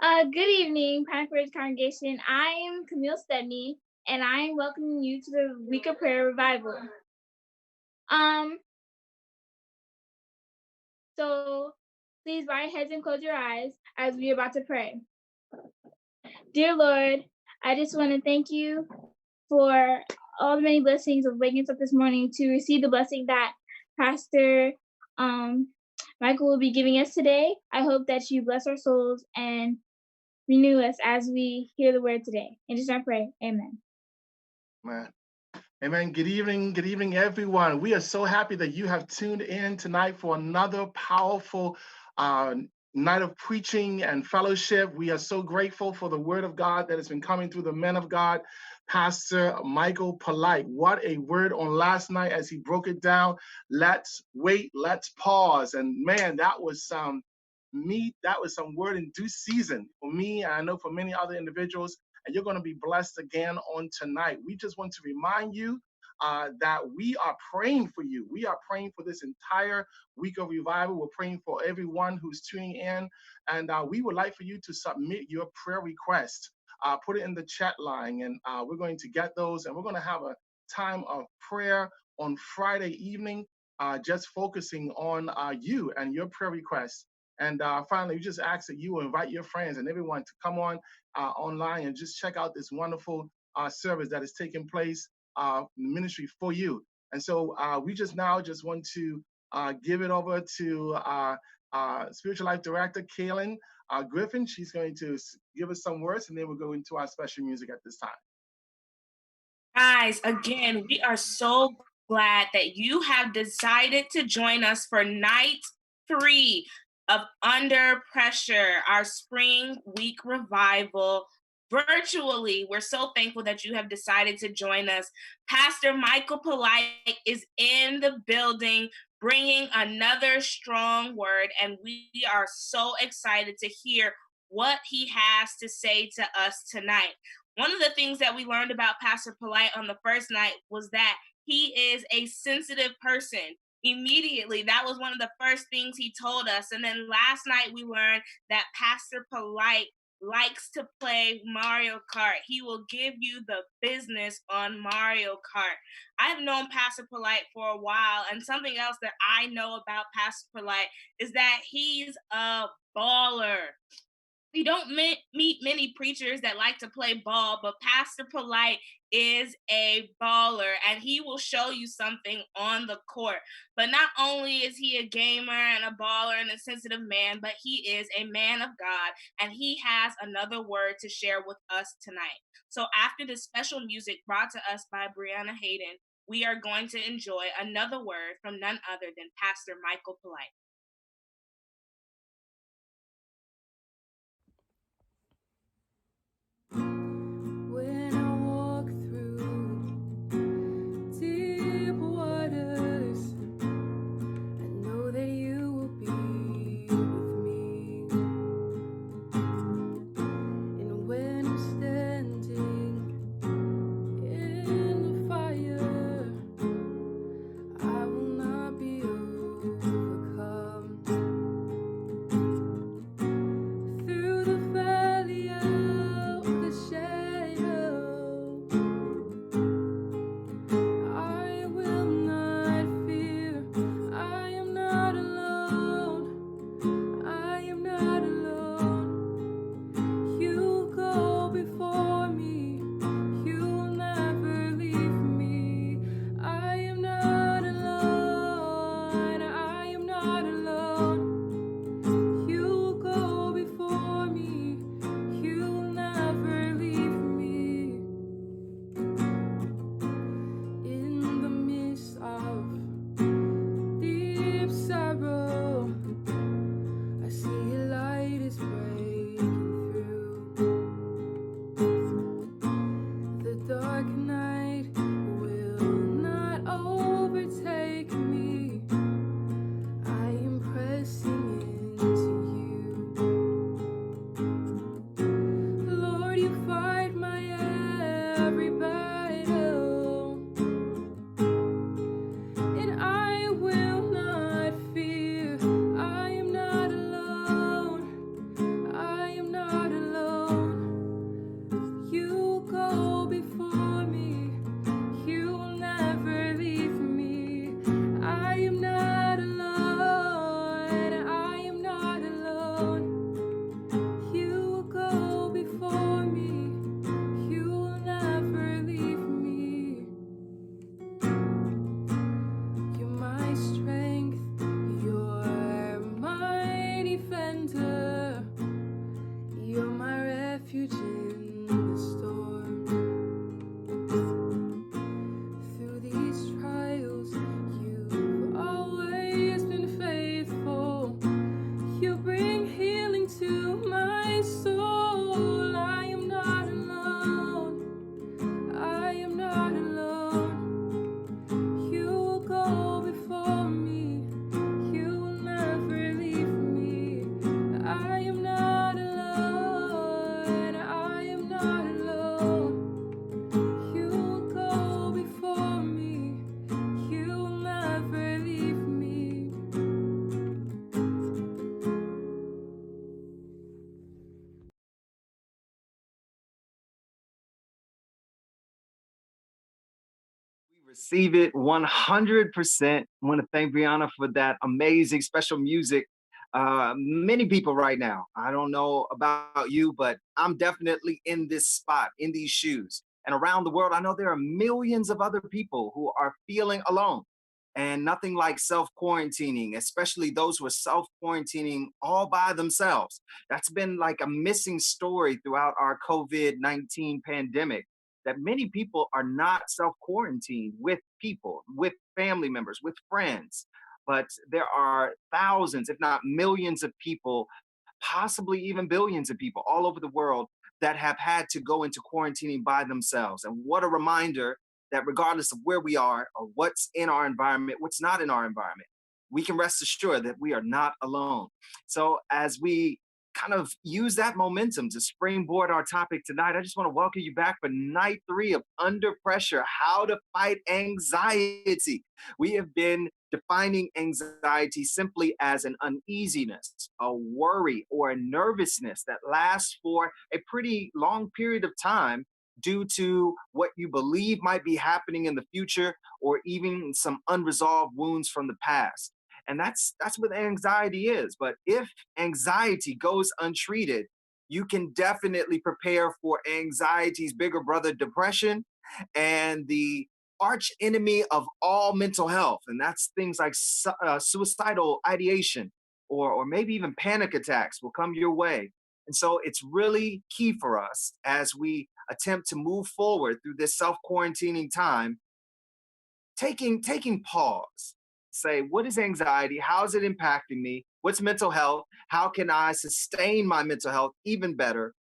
Good evening, Pine congregation. I am Camille Stedney, and I am welcoming you to the Week of Prayer Revival. Um, so please bow your heads and close your eyes as we are about to pray. Dear Lord, I just want to thank you for all the many blessings of waking us up this morning to receive the blessing that Pastor Michael will be giving us today. I hope that you bless our souls and renew us as we hear the word today. And just I pray, amen. Man. Amen. Good evening, everyone. We are so happy that you have tuned in tonight for another powerful night of preaching and fellowship. We are so grateful for the word of God that has been coming through the men of God, Pastor Michael Polite. What a word on last night as he broke it down. Let's wait, let's pause. And man, that was some meat. That was some word in due season for me. And I know for many other individuals. And you're going to be blessed again on tonight. We just want to remind you that we are praying for you. We are praying for this entire week of revival. We're praying for everyone who's tuning in. And we would like for you to submit your prayer request. Put it in the chat line, and we're going to get those. And we're going to have a time of prayer on Friday evening, just focusing on you and your prayer requests. And finally, we just ask that you will invite your friends and everyone to come on online and just check out this wonderful service that is taking place ministry for you. And so we just want to give it over to Spiritual Life Director, Kaylin Griffin. She's going to give us some words, and then we'll go into our special music at this time. Guys, again, we are so glad that you have decided to join us for night 3 of Under Pressure, our spring week revival virtually. We're so thankful that you have decided to join us. Pastor Michael Polite is in the building bringing another strong word, and we are so excited to hear what he has to say to us tonight. One of the things that we learned about Pastor Polite on the first night was that he is a sensitive person. Immediately, that was one of the first things he told us. And then last night we learned that Pastor Polite likes to play Mario Kart. He will give you the business on Mario Kart. I've known Pastor Polite for a while, and something else that I know about Pastor Polite is that he's a baller. You don't meet many preachers that like to play ball, but Pastor Polite is a baller, and he will show you something on the court. But not only is he a gamer and a baller and a sensitive man, but he is a man of God, and he has another word to share with us tonight. So after this special music brought to us by Brianna Hayden, we are going to enjoy another word from none other than Pastor Michael Polite. When I walk through deep waters, I know that you will be with me. And when I'm standing in the fire, I will not be overcome. Receive it 100%. I want to thank Brianna for that amazing special music. Many people right now, I don't know about you, but I'm definitely in this spot, in these shoes. And around the world, I know there are millions of other people who are feeling alone. And nothing like self quarantining, especially those who are self quarantining all by themselves. That's been like a missing story throughout our COVID-19 pandemic, that many people are not self quarantined with people, with family members, with friends. But there are thousands, if not millions of people, possibly even billions of people all over the world that have had to go into quarantining by themselves. And what a reminder that regardless of where we are or what's in our environment, what's not in our environment, we can rest assured that we are not alone. So as we kind of use that momentum to springboard our topic tonight, I just want to welcome you back for night 3 of Under Pressure, How to Fight Anxiety. We have been defining anxiety simply as an uneasiness, a worry, or a nervousness that lasts for a pretty long period of time due to what you believe might be happening in the future or even some unresolved wounds from the past. And that's what anxiety is. But if anxiety goes untreated, you can definitely prepare for anxiety's bigger brother, depression, and the arch enemy of all mental health. And that's things like suicidal ideation, or maybe even panic attacks will come your way. And so it's really key for us as we attempt to move forward through this self quarantining time, taking pause, say, what is anxiety? How is it impacting me? What's mental health? How can I sustain my mental health even better?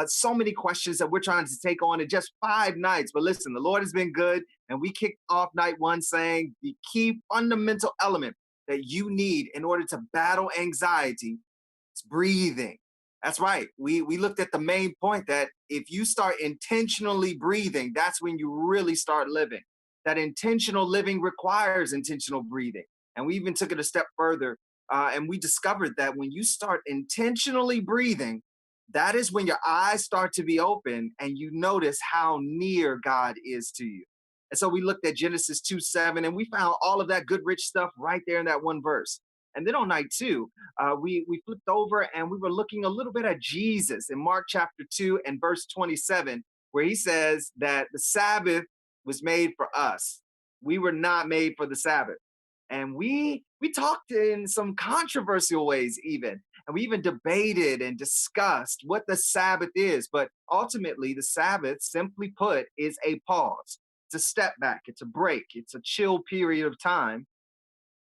So many questions that we're trying to take on in just 5 nights. But listen, the Lord has been good. And we kicked off night 1 saying the key fundamental element that you need in order to battle anxiety is breathing. That's right. We looked at the main point that if you start intentionally breathing, that's when you really start living. That intentional living requires intentional breathing. And we even took it a step further, and we discovered that when you start intentionally breathing, that is when your eyes start to be open and you notice how near God is to you. And so we looked at Genesis 2:7, and we found all of that good, rich stuff right there in that one verse. And then on night 2, we flipped over and we were looking a little bit at Jesus in Mark chapter 2 and verse 27, where he says that the Sabbath was made for us. We were not made for the Sabbath. And we talked in some controversial ways even. And we even debated and discussed what the Sabbath is. But ultimately, the Sabbath, simply put, is a pause. It's a step back. It's a break. It's a chill period of time.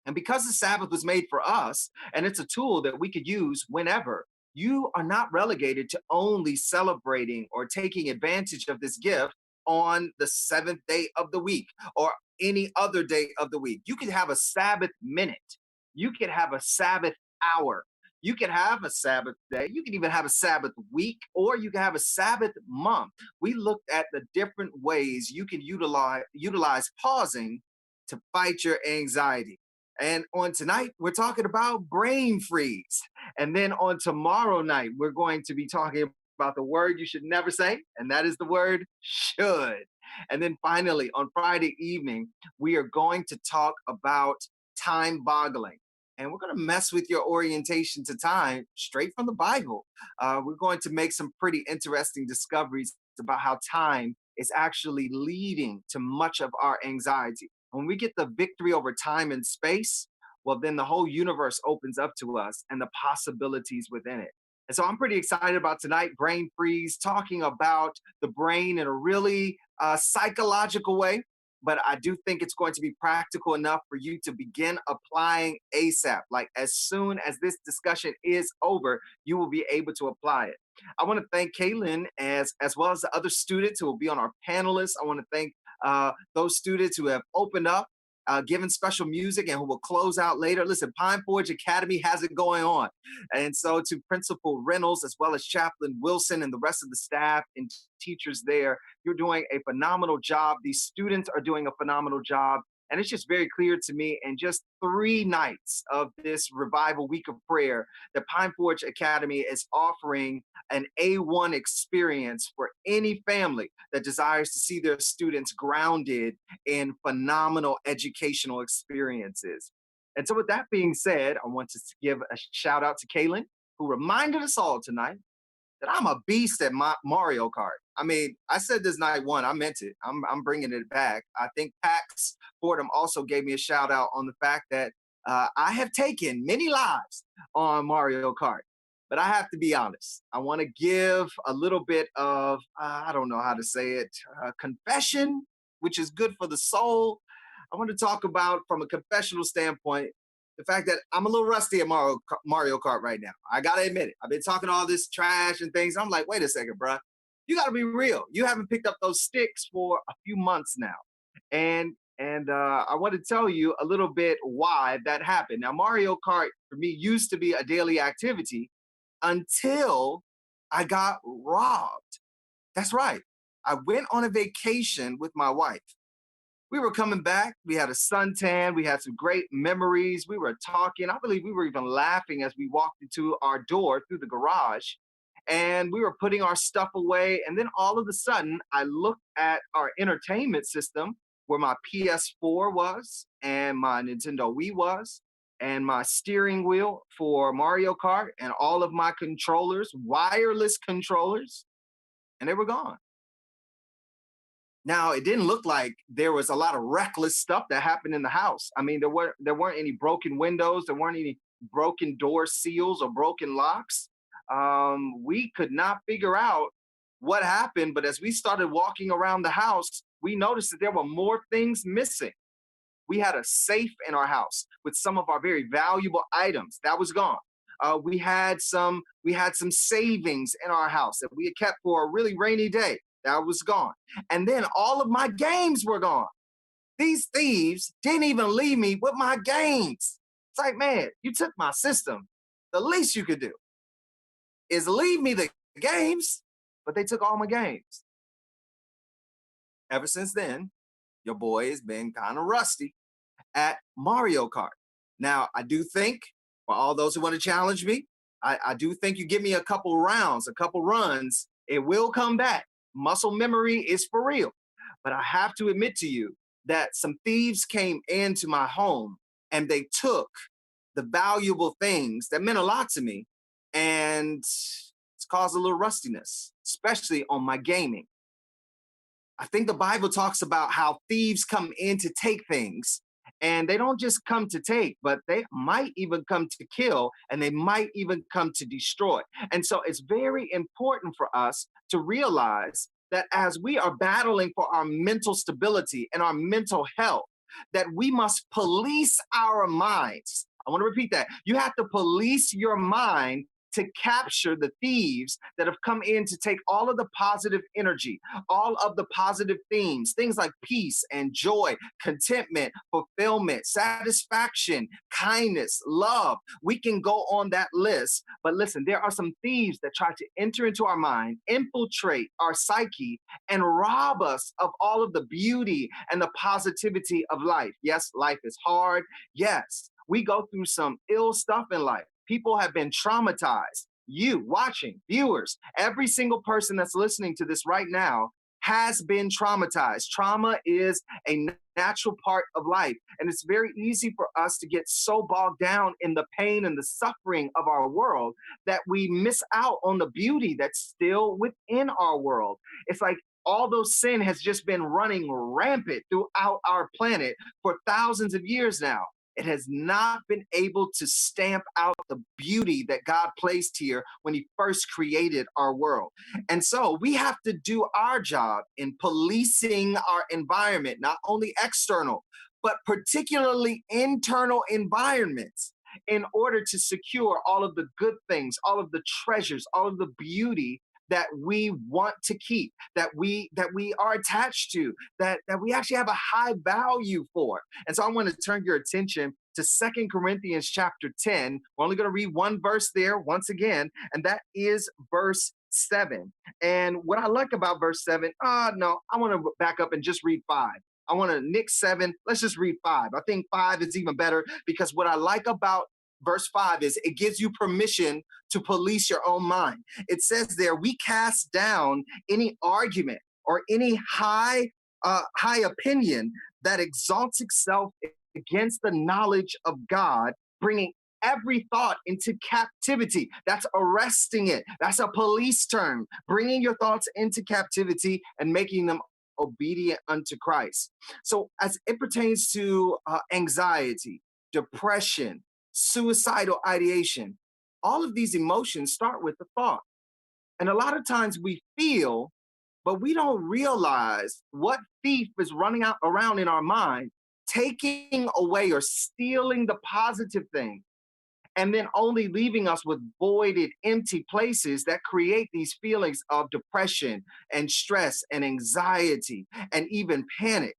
And because the Sabbath was made for us, and it's a tool that we could use whenever, you are not relegated to only celebrating or taking advantage of this gift on the 7th day of the week or any other day of the week. You could have a Sabbath minute. You could have a Sabbath hour. You could have a Sabbath day. You can even have a Sabbath week, or you can have a Sabbath month. We looked at the different ways you can utilize pausing to fight your anxiety. And on tonight, we're talking about brain freeze. And then on tomorrow night, we're going to be talking about the word you should never say, and that is the word should. And then finally, on Friday evening, we are going to talk about time boggling. And we're going to mess with your orientation to time straight from the Bible. We're going to make some pretty interesting discoveries about how time is actually leading to much of our anxiety. When we get the victory over time and space, well, then the whole universe opens up to us and the possibilities within it. And so I'm pretty excited about tonight, Brain Freeze, talking about the brain in a really psychological way. But I do think it's going to be practical enough for you to begin applying ASAP. Like as soon as this discussion is over, you will be able to apply it. I want to thank Kaylin as well as the other students who will be on our panelists. I want to thank those students who have opened up, given special music, and who will close out later. Listen, Pine Forge Academy has it going on. And so to Principal Reynolds, as well as Chaplain Wilson and the rest of the staff and teachers there, you're doing a phenomenal job. These students are doing a phenomenal job. And it's just very clear to me in just 3 nights of this revival week of prayer that Pine Forge Academy is offering an A1 experience for any family that desires to see their students grounded in phenomenal educational experiences. And so with that being said, I want to give a shout out to Kaylin, who reminded us all tonight that I'm a beast at Mario Kart. I mean, I said this night one, I meant it. I'm bringing it back. I think Pax Fordham also gave me a shout out on the fact that I have taken many lives on Mario Kart. But I have to be honest. I want to give a little bit of, I don't know how to say it, confession, which is good for the soul. I want to talk about, from a confessional standpoint, the fact that I'm a little rusty at Mario Kart right now. I got to admit it. I've been talking all this trash and things. I'm like, wait a second, bro. You got to be real. You haven't picked up those sticks for a few months now. And I want to tell you a little bit why that happened. Now, Mario Kart for me used to be a daily activity until I got robbed. That's right. I went on a vacation with my wife. We were coming back. We had a suntan. We had some great memories. We were talking. I believe we were even laughing as we walked into our door through the garage. And we were putting our stuff away. And then all of a sudden, I looked at our entertainment system where my PS4 was and my Nintendo Wii was and my steering wheel for Mario Kart and all of my controllers, wireless controllers, and they were gone. Now, it didn't look like there was a lot of reckless stuff that happened in the house. I mean, there weren't any broken windows. There weren't any broken door seals or broken locks. We could not figure out what happened. But as we started walking around the house, we noticed that there were more things missing. We had a safe in our house with some of our very valuable items. That was gone. We had some savings in our house that we had kept for a really rainy day. That was gone. And then all of my games were gone. These thieves didn't even leave me with my games. It's like, man, you took my system. The least you could do is leave me the games, but they took all my games. Ever since then, your boy has been kind of rusty at Mario Kart. Now, I do think, for all those who want to challenge me, I do think you give me a couple rounds, a couple runs, it will come back. Muscle memory is for real. But I have to admit to you that some thieves came into my home and they took the valuable things that meant a lot to me, and it's caused a little rustiness, especially on my gaming. I think the Bible talks about how thieves come in to take things, and they don't just come to take, but they might even come to kill, and they might even come to destroy. And so it's very important for us to realize that as we are battling for our mental stability and our mental health, that we must police our minds. I want to repeat that. You have to police your mind to capture the thieves that have come in to take all of the positive energy, all of the positive themes, things like peace and joy, contentment, fulfillment, satisfaction, kindness, love. We can go on that list. But listen, there are some thieves that try to enter into our mind, infiltrate our psyche, and rob us of all of the beauty and the positivity of life. Yes, life is hard. Yes, we go through some ill stuff in life. People have been traumatized. You watching, viewers, every single person that's listening to this right now has been traumatized. Trauma is a natural part of life. And it's very easy for us to get so bogged down in the pain and the suffering of our world that we miss out on the beauty that's still within our world. It's like although sin has just been running rampant throughout our planet for thousands of years now, it has not been able to stamp out the beauty that God placed here when he first created our world. And so we have to do our job in policing our environment, not only external, but particularly internal environments, in order to secure all of the good things, all of the treasures, all of the beauty that we want to keep, that we are attached to, that we actually have a high value for. And so I want to turn your attention to 2 Corinthians chapter 10. We're only going to read one verse there once again, and that is verse 7. And what I like about verse 7, I want to back up and just read 5. I want to nick 7. Let's just read 5. I think 5 is even better because what I like about verse 5 is it gives you permission to police your own mind. It says there, we cast down any argument or any high opinion that exalts itself against the knowledge of God, bringing every thought into captivity. That's arresting it. That's a police term, bringing your thoughts into captivity and making them obedient unto Christ. So as it pertains to anxiety, depression, suicidal ideation, all of these emotions start with the thought. And a lot of times we feel, but we don't realize what thief is running around in our mind, taking away or stealing the positive thing, and then only leaving us with voided, empty places that create these feelings of depression and stress and anxiety and even panic.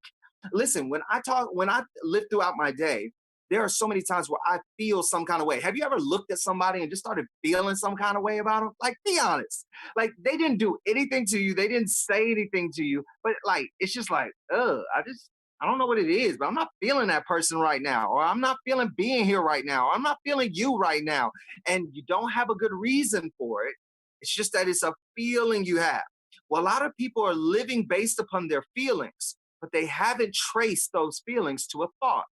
Listen, when I live throughout my day, there are so many times where I feel some kind of way. Have you ever looked at somebody and just started feeling some kind of way about them? Like, be honest. Like, they didn't do anything to you. They didn't say anything to you. But like, it's just like, I don't know what it is, but I'm not feeling that person right now. Or I'm not feeling being here right now. Or I'm not feeling you right now. And you don't have a good reason for it. It's just that it's a feeling you have. Well, a lot of people are living based upon their feelings, but they haven't traced those feelings to a thought.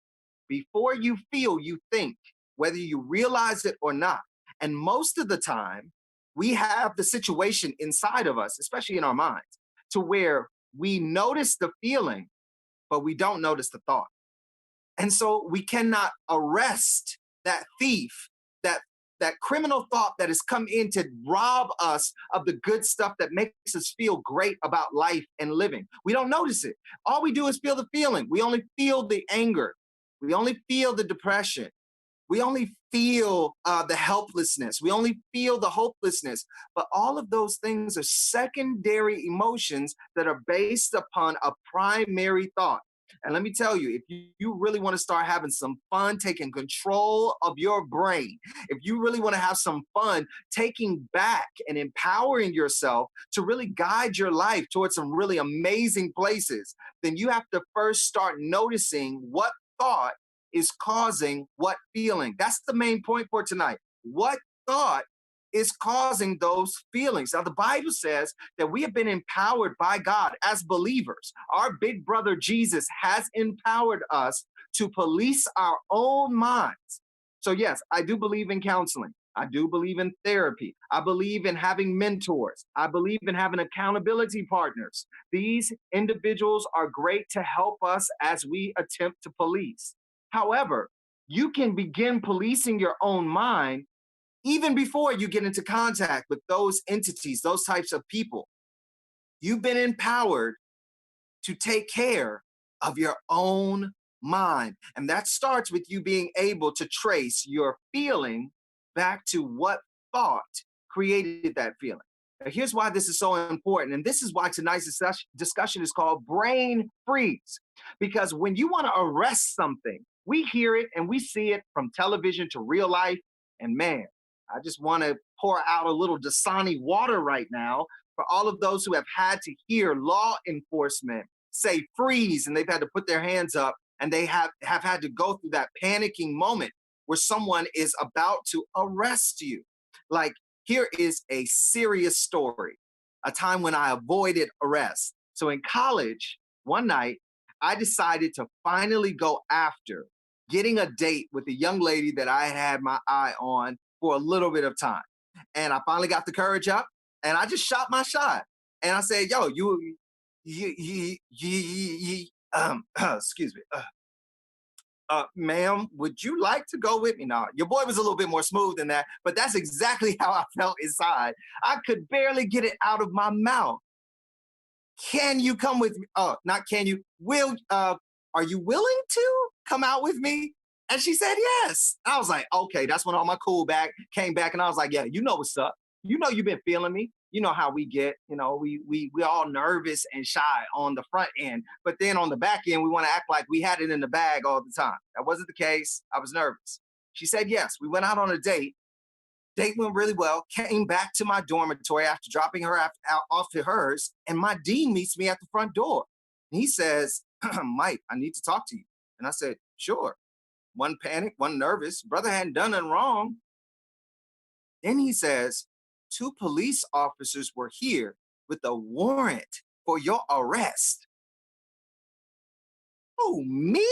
Before you feel, you think, whether you realize it or not. And most of the time, we have the situation inside of us, especially in our minds, to where we notice the feeling, but we don't notice the thought. And so we cannot arrest that thief, that criminal thought that has come in to rob us of the good stuff that makes us feel great about life and living. We don't notice it. All we do is feel the feeling. We only feel the anger. We only feel the depression. We only feel the helplessness. We only feel the hopelessness. But all of those things are secondary emotions that are based upon a primary thought. And let me tell you, if you really want to start having some fun taking control of your brain, if you really want to have some fun taking back and empowering yourself to really guide your life towards some really amazing places, then you have to first start noticing what thought is causing what feeling. That's the main point for tonight. What thought is causing those feelings? Now, the Bible says that we have been empowered by God as believers. Our big brother Jesus has empowered us to police our own minds. So yes, I do believe in counseling. I do believe in therapy. I believe in having mentors. I believe in having accountability partners. These individuals are great to help us as we attempt to police. However, you can begin policing your own mind even before you get into contact with those entities, those types of people. You've been empowered to take care of your own mind. And that starts with you being able to trace your feeling back to what thought created that feeling. Now, here's why this is so important. And this is why tonight's discussion is called Brain Freeze. Because when you want to arrest something, we hear it and we see it from television to real life. And man, I just want to pour out a little Dasani water right now for all of those who have had to hear law enforcement say freeze and they've had to put their hands up and they have had to go through that panicking moment where someone is about to arrest you. Like, here is a serious story, a time when I avoided arrest. So in college, one night, I decided to finally go after getting a date with a young lady that I had my eye on for a little bit of time. And I finally got the courage up and I just shot my shot. And I said, yo, excuse me. Ma'am, would you like to go with me? Now, your boy was a little bit more smooth than that, but that's exactly how I felt inside. I could barely get it out of my mouth. Can you come with me? Oh, not can you. Are you willing to come out with me? And she said yes. I was like, okay, that's when all my cool came back. And I was like, yeah, you know what's up. You know you've been feeling me. You know how we get, we're all nervous and shy on the front end. But then on the back end, we want to act like we had it in the bag all the time. That wasn't the case. I was nervous. She said yes. We went out on a date. Date went really well. Came back to my dormitory after dropping her off to hers. And my dean meets me at the front door. And he says, Mike, I need to talk to you. And I said, sure. One panic, one nervous. Brother hadn't done nothing wrong. Then he says, 2 police officers were here with a warrant for your arrest. Oh, me?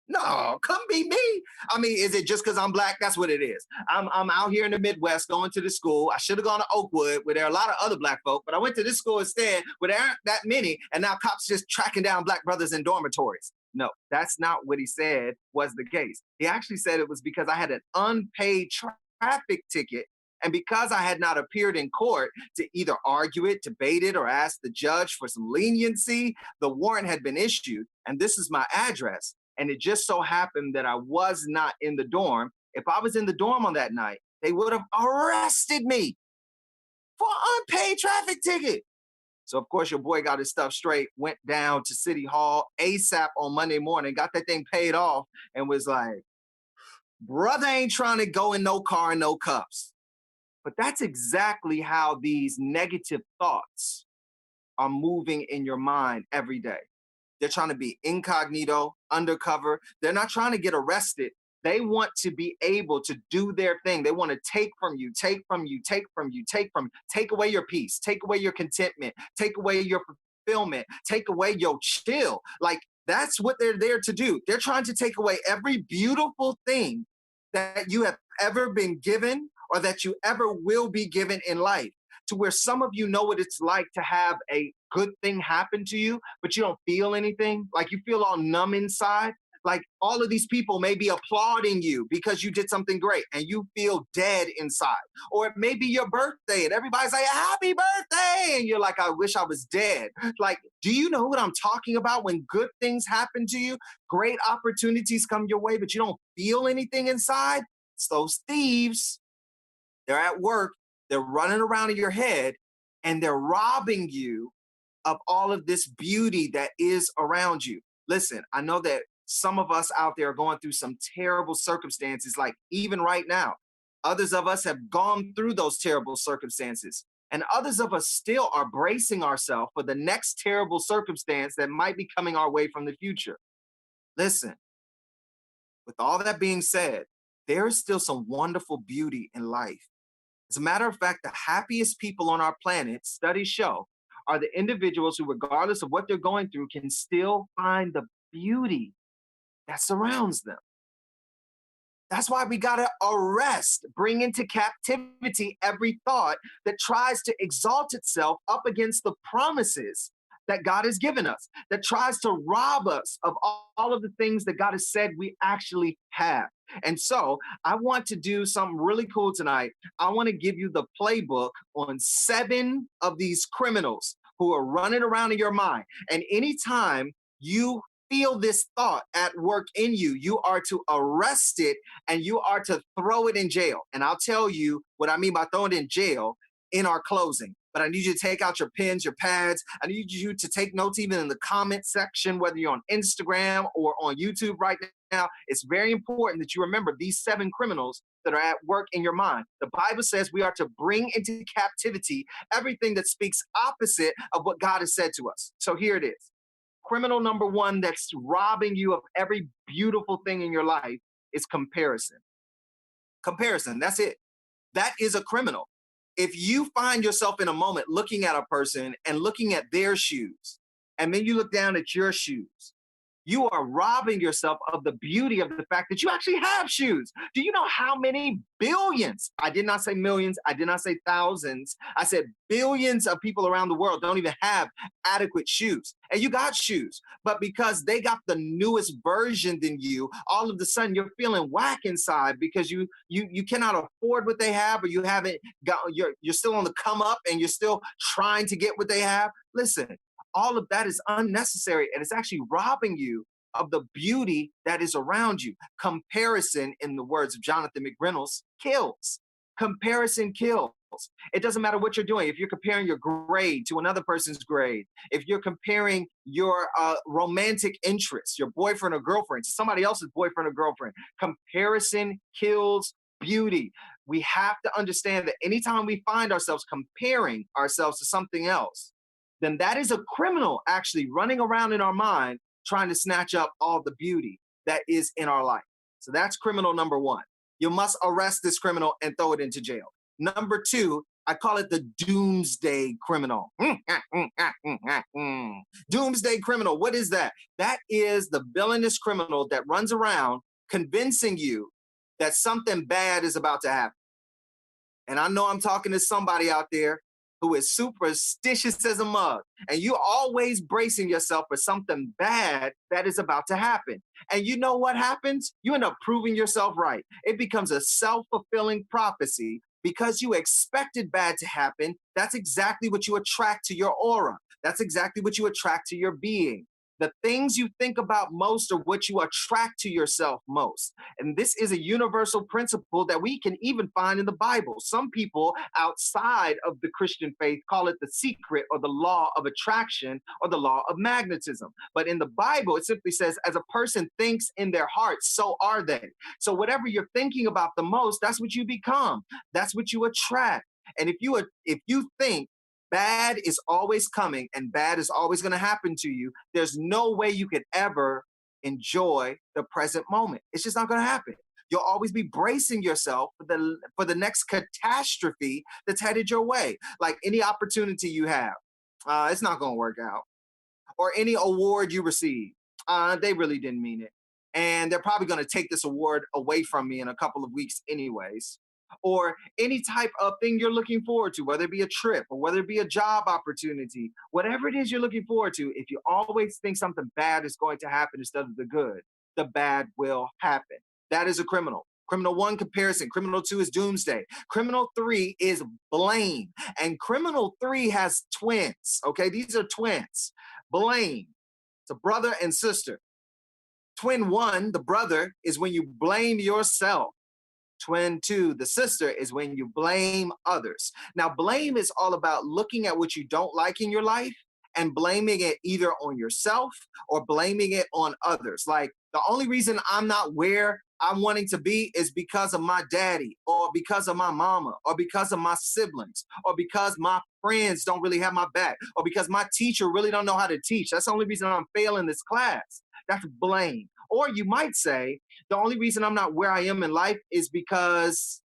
No, come be me. I mean, is it just because I'm black? That's what it is. I'm out here in the Midwest going to the school. I should have gone to Oakwood where there are a lot of other black folk, but I went to this school instead where there aren't that many, and now cops just tracking down black brothers in dormitories. No, that's not what he said was the case. He actually said it was because I had an unpaid traffic ticket, and because I had not appeared in court to either argue it, debate it, or ask the judge for some leniency, the warrant had been issued, and this is my address. And it just so happened that I was not in the dorm. If I was in the dorm on that night, they would have arrested me for an unpaid traffic ticket. So, of course, your boy got his stuff straight, went down to City Hall ASAP on Monday morning, got that thing paid off, and was like, brother ain't trying to go in no car and no cuffs. But that's exactly how these negative thoughts are moving in your mind every day. They're trying to be incognito, undercover. They're not trying to get arrested. They want to be able to do their thing. They want to take from you, take from you, take from you, take from you, take away your peace, take away your contentment, take away your fulfillment, take away your chill. Like, that's what they're there to do. They're trying to take away every beautiful thing that you have ever been given or that you ever will be given in life, to where some of you know what it's like to have a good thing happen to you, but you don't feel anything. Like, you feel all numb inside. Like, all of these people may be applauding you because you did something great and you feel dead inside. Or it may be your birthday and everybody's like, happy birthday. And you're like, I wish I was dead. Like, do you know what I'm talking about when good things happen to you? Great opportunities come your way, but you don't feel anything inside? It's those thieves. They're at work. They're running around in your head, and they're robbing you of all of this beauty that is around you. Listen, I know that some of us out there are going through some terrible circumstances, like even right now. Others of us have gone through those terrible circumstances, and others of us still are bracing ourselves for the next terrible circumstance that might be coming our way from the future. Listen, with all that being said, there is still some wonderful beauty in life. As a matter of fact, the happiest people on our planet, studies show, are the individuals who, regardless of what they're going through, can still find the beauty that surrounds them. That's why we got to arrest, bring into captivity every thought that tries to exalt itself up against the promises that God has given us, that tries to rob us of all of the things that God has said we actually have. And so I want to do something really cool tonight. I want to give you the playbook on 7 of these criminals who are running around in your mind. And anytime you feel this thought at work in you, you are to arrest it and you are to throw it in jail. And I'll tell you what I mean by throwing it in jail in our closing. But I need you to take out your pens, your pads. I need you to take notes even in the comment section, whether you're on Instagram or on YouTube right now. It's very important that you remember these 7 criminals that are at work in your mind. The Bible says we are to bring into captivity everything that speaks opposite of what God has said to us. So here it is. Criminal number 1 that's robbing you of every beautiful thing in your life is comparison. Comparison, that's it. That is a criminal. If you find yourself in a moment looking at a person and looking at their shoes, and then you look down at your shoes, you are robbing yourself of the beauty of the fact that you actually have shoes. Do you know how many billions? I did not say millions. I did not say thousands. I said billions of people around the world don't even have adequate shoes. And you got shoes. But because they got the newest version than you, all of a sudden you're feeling whack inside because you cannot afford what they have, or you haven't got, you're still on the come up and you're still trying to get what they have. Listen, all of that is unnecessary, and it's actually robbing you of the beauty that is around you. Comparison, in the words of Jonathan McReynolds, kills. Comparison kills. It doesn't matter what you're doing. If you're comparing your grade to another person's grade, if you're comparing your romantic interests, your boyfriend or girlfriend, to somebody else's boyfriend or girlfriend, comparison kills beauty. We have to understand that anytime we find ourselves comparing ourselves to something else, then that is a criminal actually running around in our mind trying to snatch up all the beauty that is in our life. So that's criminal number one. You must arrest this criminal and throw it into jail. Number two, I call it the Doomsday Criminal. Doomsday Criminal, what is that? That is the villainous criminal that runs around convincing you that something bad is about to happen. And I know I'm talking to somebody out there who is superstitious as a mug, and you're always bracing yourself for something bad that is about to happen. And you know what happens? You end up proving yourself right. It becomes a self-fulfilling prophecy because you expected bad to happen. That's exactly what you attract to your aura. That's exactly what you attract to your being. The things you think about most are what you attract to yourself most. And this is a universal principle that we can even find in the Bible. Some people outside of the Christian faith call it the secret or the law of attraction or the law of magnetism. But in the Bible, it simply says, as a person thinks in their heart, so are they. So whatever you're thinking about the most, that's what you become. That's what you attract. And if you think bad is always coming and bad is always going to happen to you, there's no way you could ever enjoy the present moment. It's just not going to happen. You'll always be bracing yourself for the next catastrophe that's headed your way. Like any opportunity you have, it's not going to work out. Or any award you receive, they really didn't mean it. And they're probably going to take this award away from me in a couple of weeks anyways. Or any type of thing you're looking forward to, whether it be a trip or whether it be a job opportunity, whatever it is you're looking forward to, if you always think something bad is going to happen instead of the good, the bad will happen. That is a criminal. Criminal one, comparison. Criminal two is doomsday. Criminal three is blame. And criminal three has twins, okay? These are twins. Blame. It's a brother and sister. Twin one, the brother, is when you blame yourself. Twin two, the sister, is when you blame others. Now, blame is all about looking at what you don't like in your life and blaming it either on yourself or blaming it on others. Like, the only reason I'm not where I'm wanting to be is because of my daddy or because of my mama or because of my siblings or because my friends don't really have my back or because my teacher really don't know how to teach. That's the only reason I'm failing this class. That's blame. Or you might say, the only reason I'm not where I am in life is because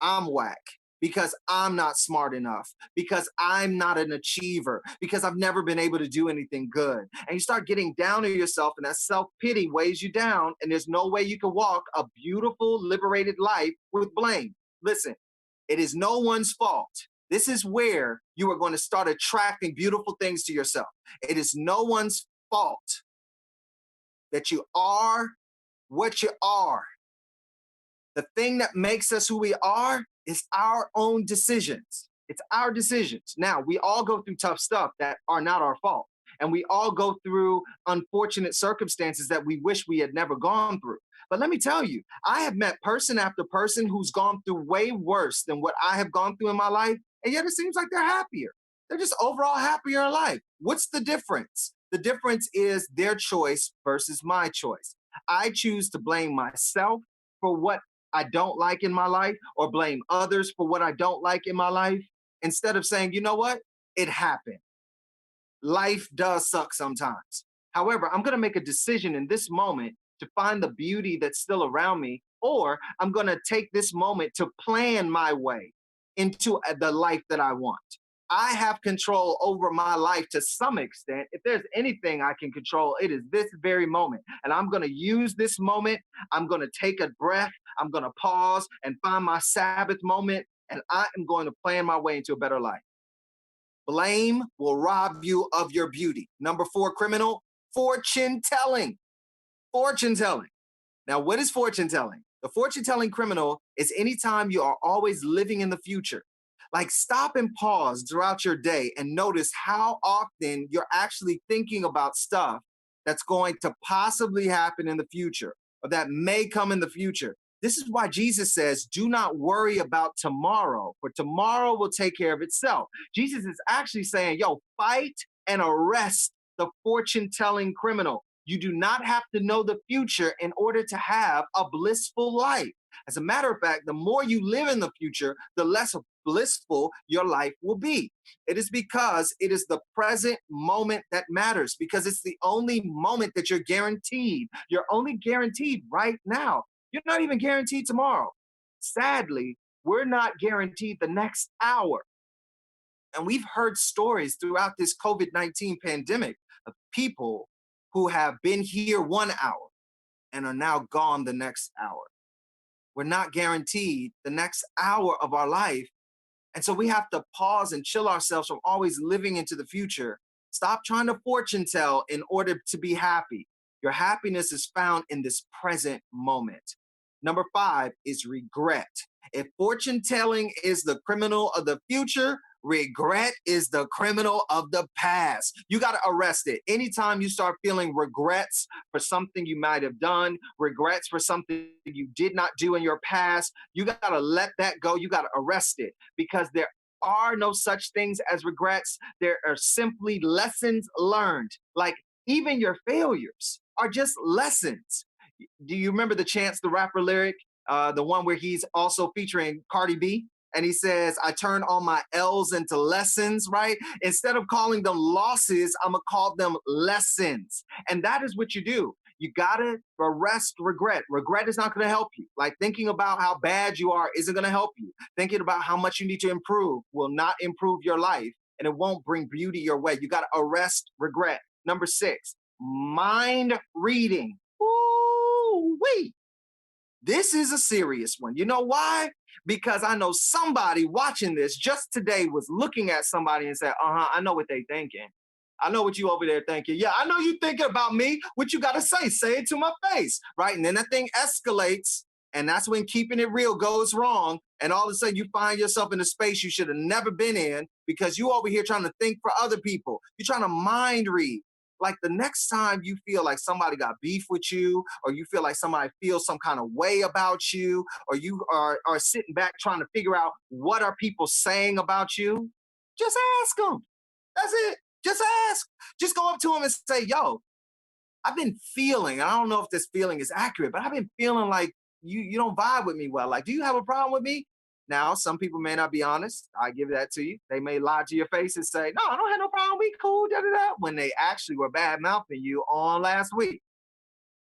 I'm whack, because I'm not smart enough, because I'm not an achiever, because I've never been able to do anything good. And you start getting down on yourself, and that self-pity weighs you down, and there's no way you can walk a beautiful, liberated life with blame. Listen, it is no one's fault. This is where you are going to start attracting beautiful things to yourself. It is no one's fault that you are what you are. The thing that makes us who we are is our own decisions. It's our decisions. Now, we all go through tough stuff that are not our fault. And we all go through unfortunate circumstances that we wish we had never gone through. But let me tell you, I have met person after person who's gone through way worse than what I have gone through in my life. And yet it seems like they're happier. They're just overall happier in life. What's the difference? The difference is their choice versus my choice. I choose to blame myself for what I don't like in my life or blame others for what I don't like in my life instead of saying, you know what? It happened. Life does suck sometimes. However, I'm going to make a decision in this moment to find the beauty that's still around me, or I'm going to take this moment to plan my way into the life that I want. I have control over my life to some extent. If there's anything I can control, it is this very moment. And I'm going to use this moment. I'm going to take a breath. I'm going to pause and find my Sabbath moment. And I am going to plan my way into a better life. Blame will rob you of your beauty. Number 4, criminal, fortune telling. Fortune telling. Now, what is fortune telling? The fortune telling criminal is anytime you are always living in the future. Like, stop and pause throughout your day and notice how often you're actually thinking about stuff that's going to possibly happen in the future or that may come in the future. This is why Jesus says, do not worry about tomorrow, for tomorrow will take care of itself. Jesus is actually saying, yo, fight and arrest the fortune-telling criminal. You do not have to know the future in order to have a blissful life. As a matter of fact, the more you live in the future, the less blissful your life will be. It is because it is the present moment that matters, because it's the only moment that you're guaranteed. You're only guaranteed right now. You're not even guaranteed tomorrow. Sadly, we're not guaranteed the next hour. And we've heard stories throughout this COVID-19 pandemic of people who have been here 1 hour and are now gone the next hour. We're not guaranteed the next hour of our life. And so we have to pause and chill ourselves from always living into the future. Stop trying to fortune tell in order to be happy. Your happiness is found in this present moment. Number 5 is regret. If fortune telling is the criminal of the future, regret is the criminal of the past. You got to arrest it. Anytime you start feeling regrets for something you might have done, regrets for something you did not do in your past, you got to let that go. You got to arrest it, because there are no such things as regrets. There are simply lessons learned. Like, even your failures are just lessons. Do you remember the Chance the Rapper lyric? The one where he's also featuring Cardi B? And he says, I turn all my L's into lessons, right? Instead of calling them losses, I'm gonna call them lessons. And that is what you do. You gotta arrest regret. Regret is not gonna help you. Like, thinking about how bad you are isn't gonna help you. Thinking about how much you need to improve will not improve your life, and it won't bring beauty your way. You gotta arrest regret. Number 6, mind reading. Ooh-wee. This is a serious one. You know why? Because I know somebody watching this just today was looking at somebody and said, I know what they thinking. I know what you over there thinking. Yeah, I know you thinking about me. What you got to say it to my face, right? And then that thing escalates, and that's when keeping it real goes wrong. And all of a sudden you find yourself in a space you should have never been in, because you over here trying to think for other people. You're trying to mind read. Like, the next time you feel like somebody got beef with you, or you feel like somebody feels some kind of way about you, or you are sitting back trying to figure out what are people saying about you, just ask them. That's it. Just ask. Just go up to them and say, yo, I've been feeling, and I don't know if this feeling is accurate, but I've been feeling like you don't vibe with me well. Like, do you have a problem with me? Now, some people may not be honest. I give that to you. They may lie to your face and say, no, I don't have no problem. We cool, da-da-da, when they actually were bad-mouthing you on last week.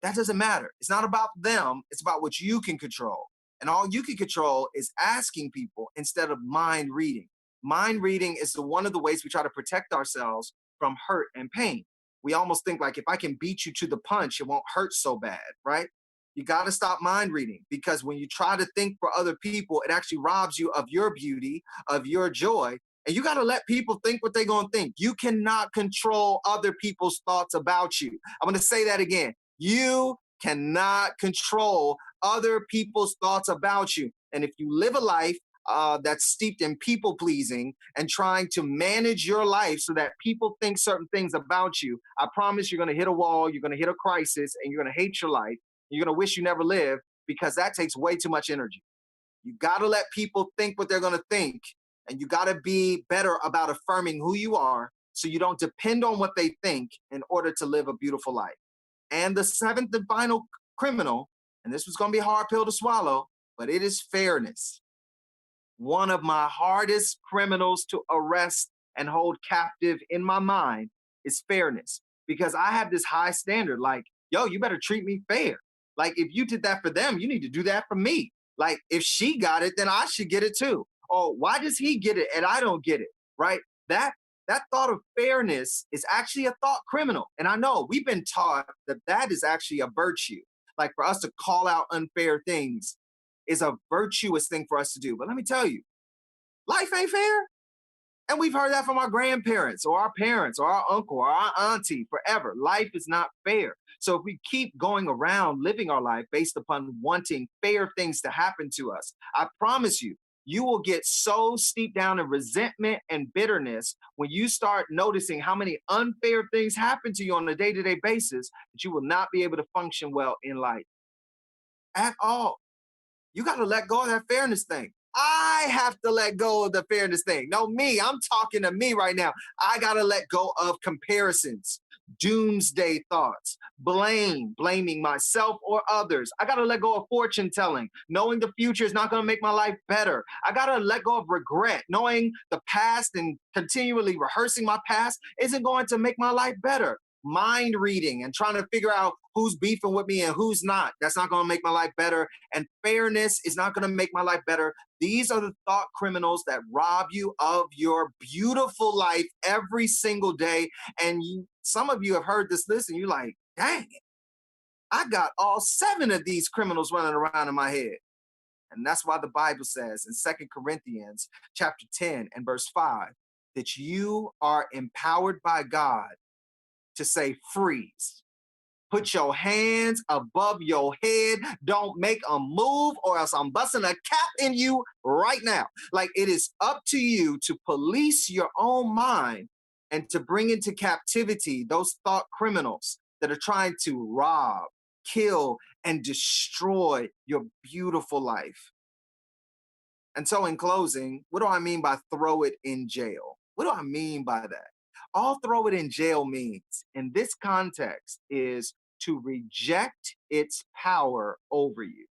That doesn't matter. It's not about them. It's about what you can control. And all you can control is asking people instead of mind reading. Mind reading is one of the ways we try to protect ourselves from hurt and pain. We almost think like, if I can beat you to the punch, it won't hurt so bad, right? You got to stop mind reading, because when you try to think for other people, it actually robs you of your beauty, of your joy. And you got to let people think what they're going to think. You cannot control other people's thoughts about you. I'm going to say that again. You cannot control other people's thoughts about you. And if you live a life that's steeped in people pleasing and trying to manage your life so that people think certain things about you, I promise you're going to hit a wall, you're going to hit a crisis, and you're going to hate your life. You're going to wish you never lived, because that takes way too much energy. You got to let people think what they're going to think, and you got to be better about affirming who you are, so you don't depend on what they think in order to live a beautiful life. And the 7th and final criminal, and this was going to be a hard pill to swallow, but it is fairness. One of my hardest criminals to arrest and hold captive in my mind is fairness, because I have this high standard, like, yo, you better treat me fair. Like, if you did that for them, you need to do that for me. Like, if she got it, then I should get it too. Or why does he get it and I don't get it, right? That thought of fairness is actually a thought criminal. And I know we've been taught that that is actually a virtue. Like, for us to call out unfair things is a virtuous thing for us to do. But let me tell you, life ain't fair. And we've heard that from our grandparents or our parents or our uncle or our auntie forever. Life is not fair. So if we keep going around living our life based upon wanting fair things to happen to us, I promise you, you will get so steep down in resentment and bitterness when you start noticing how many unfair things happen to you on a day-to-day basis, that you will not be able to function well in life at all. You got to let go of that fairness thing. I have to let go of the fairness thing. No, me, I'm talking to me right now. I got to let go of comparisons. doomsday thoughts, blaming myself or others. I got to let go of fortune telling, knowing the future is not going to make my life better. I got to let go of regret, knowing the past and continually rehearsing my past isn't going to make my life better. Mind reading and trying to figure out who's beefing with me and who's not. That's not going to make my life better. And fairness is not going to make my life better. These are the thought criminals that rob you of your beautiful life every single day. And some of you have heard this list and you're like, dang it, I got all 7 of these criminals running around in my head. And that's why the Bible says in 2 Corinthians chapter 10 and verse 5, that you are empowered by God to say freeze. Put your hands above your head. Don't make a move or else I'm busting a cap in you right now. Like, it is up to you to police your own mind and to bring into captivity those thought criminals that are trying to rob, kill, and destroy your beautiful life. And so in closing, what do I mean by throw it in jail? What do I mean by that? All throw it in jail means in this context is to reject its power over you.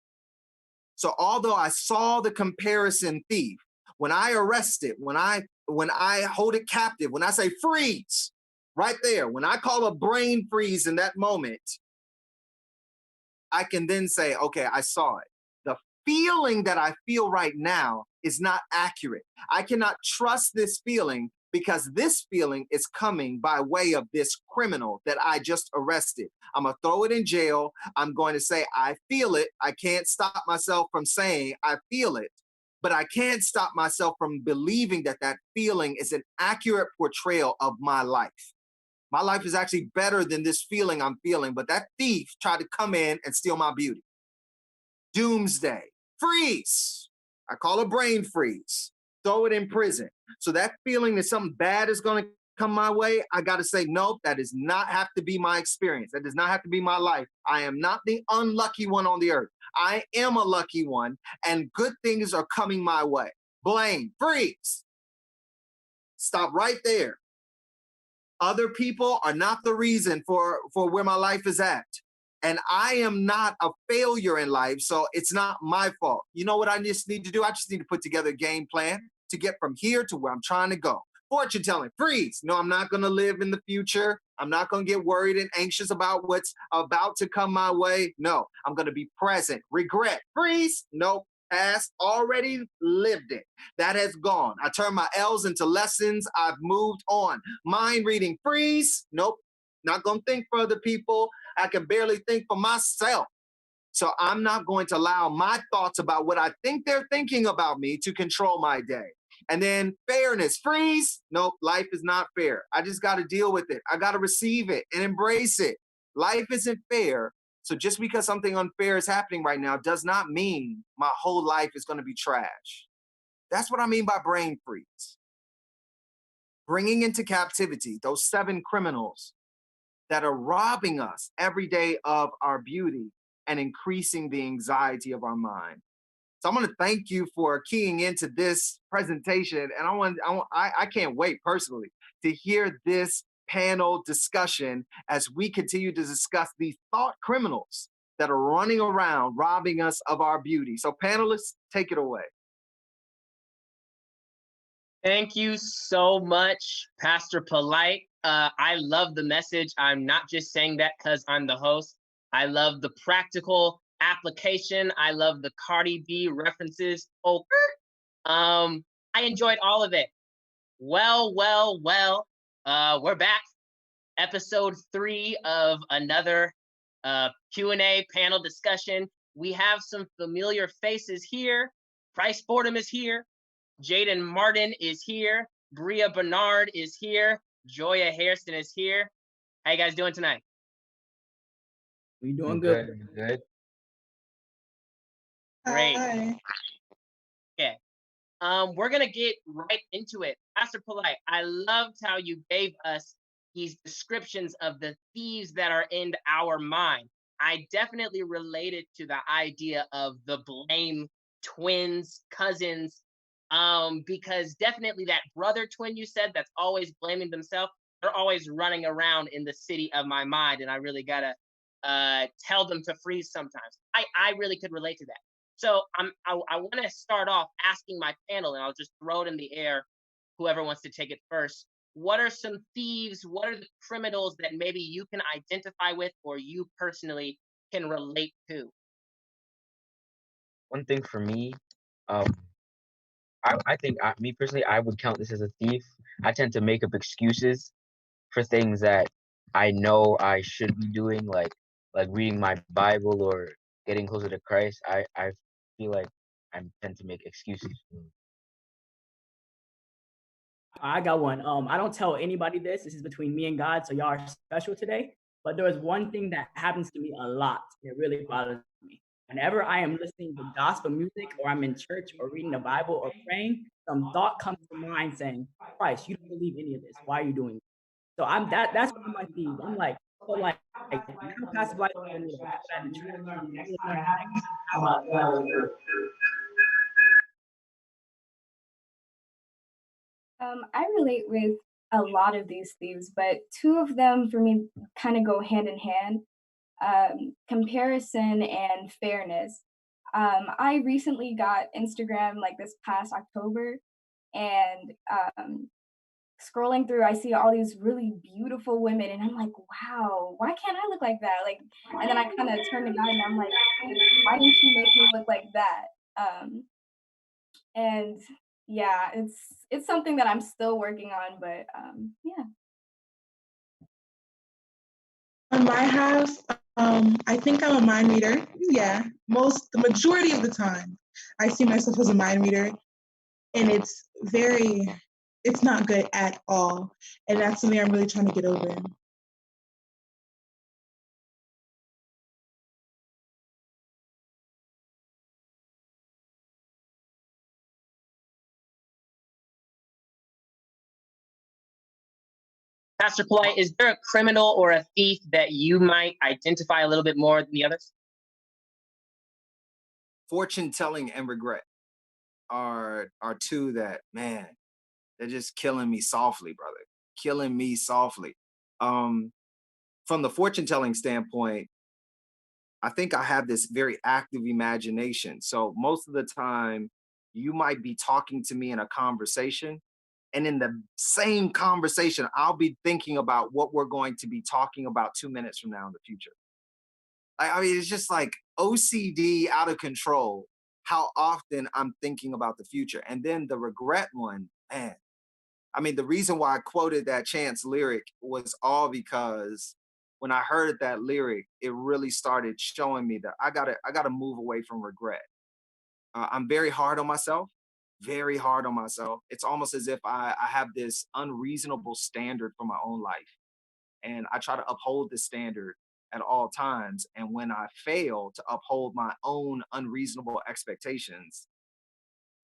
So although I saw the comparison thief, when I arrest it, when I hold it captive, when I say freeze, right there, when I call a brain freeze in that moment, I can then say, okay, I saw it. The feeling that I feel right now is not accurate. I cannot trust this feeling because this feeling is coming by way of this criminal that I just arrested. I'm going to throw it in jail. I'm going to say, I feel it. I can't stop myself from saying I feel it, but I can't stop myself from believing that that feeling is an accurate portrayal of my life. My life is actually better than this feeling I'm feeling, but that thief tried to come in and steal my beauty. Doomsday, freeze. I call a brain freeze. Throw it in prison. So that feeling that something bad is going to come my way, I got to say, nope, that does not have to be my experience. That does not have to be my life. I am not the unlucky one on the earth. I am a lucky one, and good things are coming my way. Blame, freeze. Stop right there. Other people are not the reason for where my life is at. And I am not a failure in life, so it's not my fault. You know what I just need to do? I just need to put together a game plan to get from here to where I'm trying to go. Fortune telling, freeze. No, I'm not going to live in the future. I'm not going to get worried and anxious about what's about to come my way. No, I'm going to be present. Regret, freeze. Nope. Past, already lived it. That has gone. I turned my L's into lessons. I've moved on. Mind reading, freeze. Nope. Not going to think for other people. I can barely think for myself. So I'm not going to allow my thoughts about what I think they're thinking about me to control my day. And then fairness, freeze. Nope, life is not fair. I just got to deal with it. I got to receive it and embrace it. Life isn't fair. So just because something unfair is happening right now does not mean my whole life is going to be trash. That's what I mean by brain freeze. Bringing into captivity those 7 criminals that are robbing us every day of our beauty and increasing the anxiety of our mind. So I'm going to thank you for keying into this presentation, and I can't wait personally to hear this panel discussion as we continue to discuss these thought criminals that are running around robbing us of our beauty. So panelists, take it away. Thank you so much, Pastor Polite. I love the message. I'm not just saying that because I'm the host. I love the practical application. I love the Cardi B references. I enjoyed all of it. Well, we're back. Episode 3 of another Q&A panel discussion. We have some familiar faces here. Price Fordham is here. Jaden Martin is here. Bria Bernard is here. Joya Hairston is here. How you guys doing tonight? We doing good. Great. Hi. Okay. We're gonna get right into it. Pastor Polite, I loved how you gave us these descriptions of the thieves that are in our mind. I definitely related to the idea of the blame twins, cousins, because definitely that brother twin you said that's always blaming themselves, they're always running around in the city of my mind, and I really gotta tell them to freeze sometimes. I really could relate to that. So I want to start off asking my panel, and I'll just throw it in the air, whoever wants to take it first. What are some thieves? What are the criminals that maybe you can identify with or you personally can relate to? One thing for me, um, I think me personally, I would count this as a thief. I tend to make up excuses for things that I know I should be doing, like reading my Bible or getting closer to Christ. I feel like I tend to make excuses. I got one. I don't tell anybody this. This is between me and God, so y'all are special today. But there is one thing that happens to me a lot. It really bothers me. Whenever I am listening to gospel music or I'm in church or reading the Bible or praying, some thought comes to mind saying, Christ, you don't believe any of this. Why are you doing this? So that's what I'm like these. I'm like now Pastor Blight told me to put that in the trash. I'm really learning that I'm like, I relate with a lot of these thieves, but two of them for me kind of go hand in hand. Comparison and fairness. I recently got Instagram like this past October, and scrolling through, I see all these really beautiful women, and I'm like, wow, why can't I look like that? Like, and then I kind of turn to God, and I'm like, why didn't you make me look like that? And yeah, it's something that I'm still working on, but yeah. On my house, I think I'm a mind reader. Yeah, the majority of the time, I see myself as a mind reader, and it's not good at all, and that's something I'm really trying to get over. Pastor Polite, is there a criminal or a thief that you might identify a little bit more than the others? Fortune telling and regret are two that, man, they're just killing me softly, brother. Killing me softly. From the fortune telling standpoint, I think I have this very active imagination. So most of the time, you might be talking to me in a conversation, and in the same conversation, I'll be thinking about what we're going to be talking about 2 minutes from now in the future. I mean, it's just like OCD out of control, how often I'm thinking about the future. And then the regret one, man. I mean, the reason why I quoted that Chance lyric was all because when I heard that lyric, it really started showing me that I gotta move away from regret. I'm very hard on myself, very hard on myself. It's almost as if I have this unreasonable standard for my own life. And I try to uphold this standard at all times. And when I fail to uphold my own unreasonable expectations,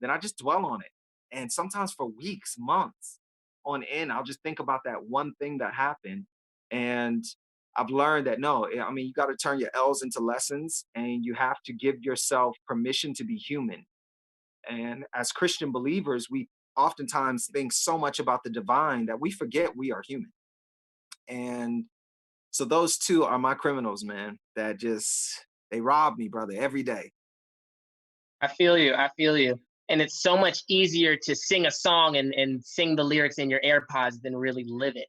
then I just dwell on it. And sometimes for weeks, months on end, I'll just think about that one thing that happened. And I've learned that no, I mean, you got to turn your L's into lessons, and you have to give yourself permission to be human. And as Christian believers, we oftentimes think so much about the divine that we forget we are human. And so those two are my criminals, man, that just, they rob me, brother, every day. I feel you. I feel you. And it's so much easier to sing a song and sing the lyrics in your AirPods than really live it.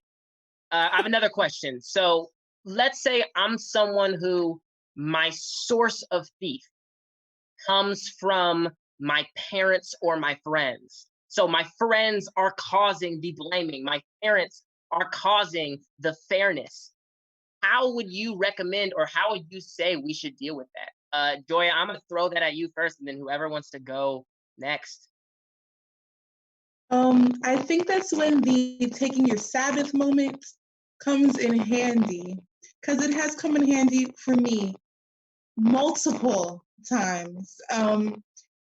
I have another question. So let's say I'm someone who my source of thief comes from my parents or my friends. So my friends are causing the blaming. My parents are causing the fairness. How would you recommend or how would you say we should deal with that? Joya, I'm going to throw that at you first, and then whoever wants to go next. I think that's when the taking your Sabbath moment comes in handy, because it has come in handy for me multiple times.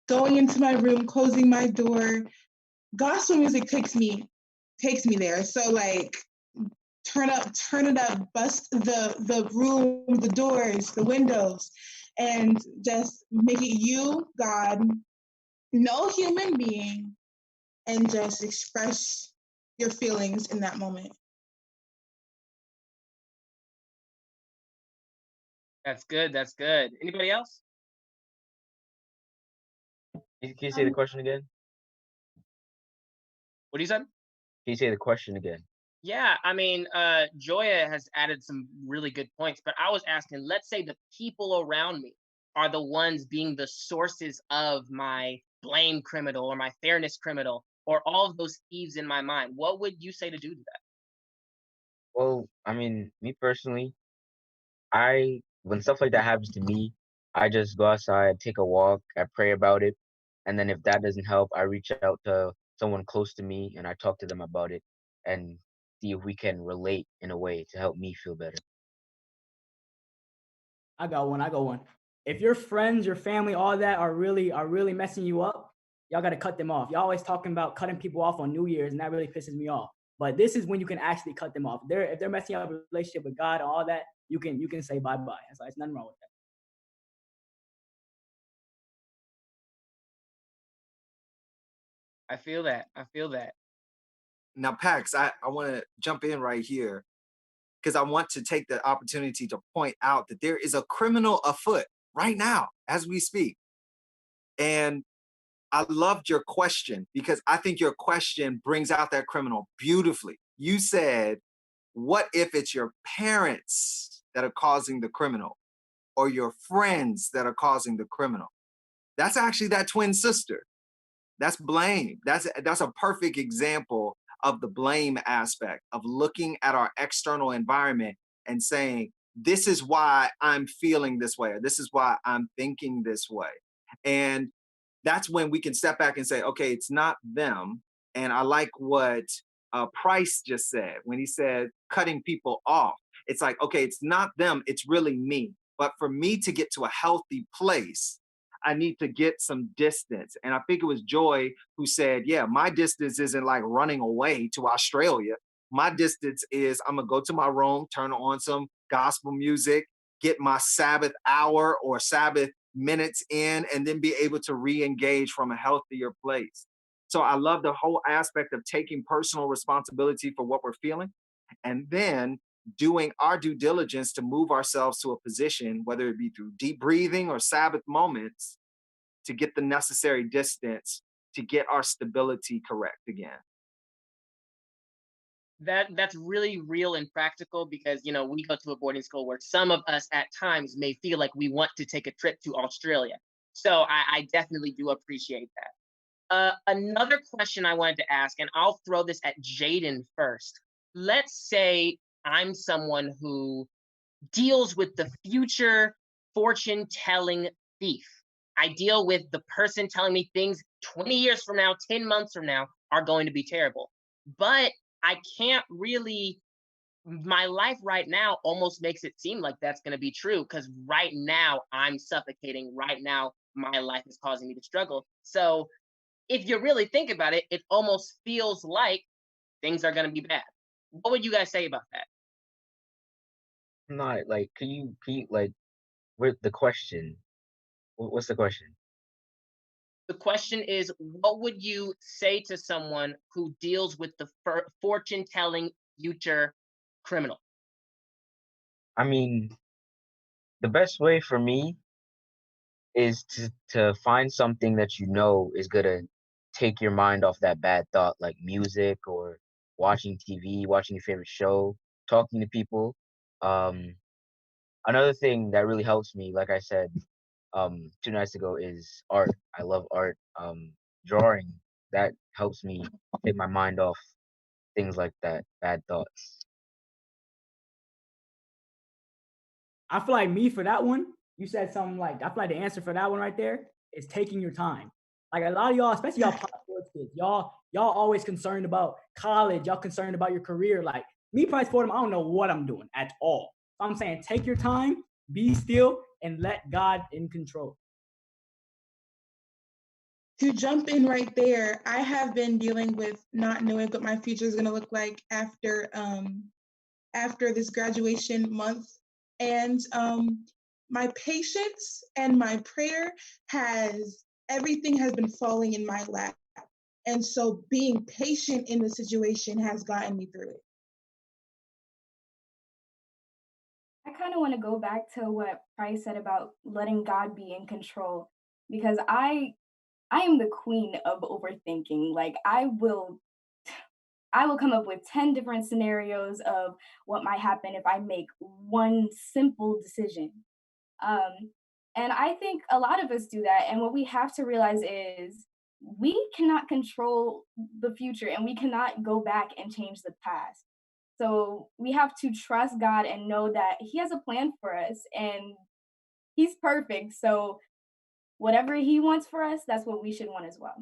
Going into my room, closing my door, gospel music takes me there. So like turn it up, bust the room, the doors, the windows, and just make it you, God, no human being, and just express your feelings in that moment. That's good. That's good. Anybody else? Can you say the question again? What do you say? Can you say the question again? Yeah, I mean, Joya has added some really good points, but I was asking, let's say the people around me are the ones being the sources of my blame criminal or my fairness criminal or all of those thieves in my mind. What would you say to do to that? Well, I mean, me personally, when stuff like that happens to me, I just go outside, take a walk, I pray about it, and then if that doesn't help, I reach out to someone close to me and I talk to them about it and see if we can relate in a way to help me feel better. I got one. If your friends, your family, all that are really messing you up, y'all gotta cut them off. Y'all always talking about cutting people off on New Year's, and that really pisses me off. But this is when you can actually cut them off. If they're messing up a relationship with God and all that, you can say bye bye. It's nothing wrong with that. I feel that. I feel that. Now, Pax, I want to jump in right here because I want to take the opportunity to point out that there is a criminal afoot right now as we speak. And I loved your question because I think your question brings out that criminal beautifully. You said, what if it's your parents that are causing the criminal or your friends that are causing the criminal? That's actually that twin sister. That's blame. That's a perfect example of the blame aspect of looking at our external environment and saying, this is why I'm feeling this way, or this is why I'm thinking this way. And that's when we can step back and say, okay, it's not them. And I like what Price just said when he said cutting people off. It's like, okay, it's not them, it's really me. But for me to get to a healthy place, I need to get some distance. And I think it was Joy who said, yeah, my distance isn't like running away to Australia. My distance is I'm going to go to my room, turn on some gospel music, get my Sabbath hour or Sabbath minutes in, and then be able to re-engage from a healthier place. So I love the whole aspect of taking personal responsibility for what we're feeling and then doing our due diligence to move ourselves to a position, whether it be through deep breathing or Sabbath moments, to get the necessary distance to get our stability correct again. That's really real and practical because we go to a boarding school where some of us at times may feel like we want to take a trip to Australia. So I definitely do appreciate that. Another question I wanted to ask, and I'll throw this at Jaden first. Let's say I'm someone who deals with the future fortune telling thief. I deal with the person telling me things 20 years from now, 10 months from now are going to be terrible. But I can't really, my life right now almost makes it seem like that's going to be true because right now I'm suffocating. Right now, my life is causing me to struggle. So if you really think about it, it almost feels like things are going to be bad. What would you guys say about that? Not like, can you like, with the question? What's the question? The question is, what would you say to someone who deals with the fortune telling future criminal? I mean, the best way for me is to find something that you know is gonna take your mind off that bad thought, like music or watching TV, watching your favorite show, talking to people. Um, Another thing that really helps me, like I said, 2 nights ago, is art. I love art. Drawing, that helps me take my mind off things like that, bad thoughts. I feel like me for that one, you said something like, I feel like the answer for that one right there is taking your time. Like a lot of y'all, especially y'all pop sports kids, y'all always concerned about college, y'all concerned about your career. Like me, Price Fordham, I don't know what I'm doing at all. So I'm saying take your time, be still, and let God in control. To jump in right there, I have been dealing with not knowing what my future is going to look like after this graduation month, and my patience and my prayer everything has been falling in my lap, and so being patient in the situation has gotten me through it. I kind of want to go back to what Price said about letting God be in control because I am the queen of overthinking. Like I will come up with 10 different scenarios of what might happen if I make one simple decision. Um, and I think a lot of us do that. And what we have to realize is we cannot control the future and we cannot go back and change the past. So we have to trust God and know that He has a plan for us and He's perfect. So whatever He wants for us, that's what we should want as well.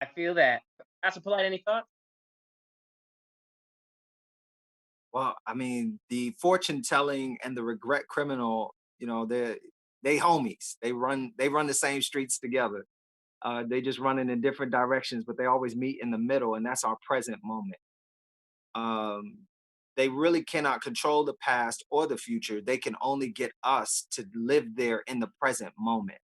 I feel that. Pastor Polite, any thoughts? Well, I mean, the fortune telling and the regret criminal, you know, they homies. They run the same streets together. They just running in different directions, but they always meet in the middle, and that's our present moment. Um, they really cannot control the past or the future. They can only get us to live there in the present moment.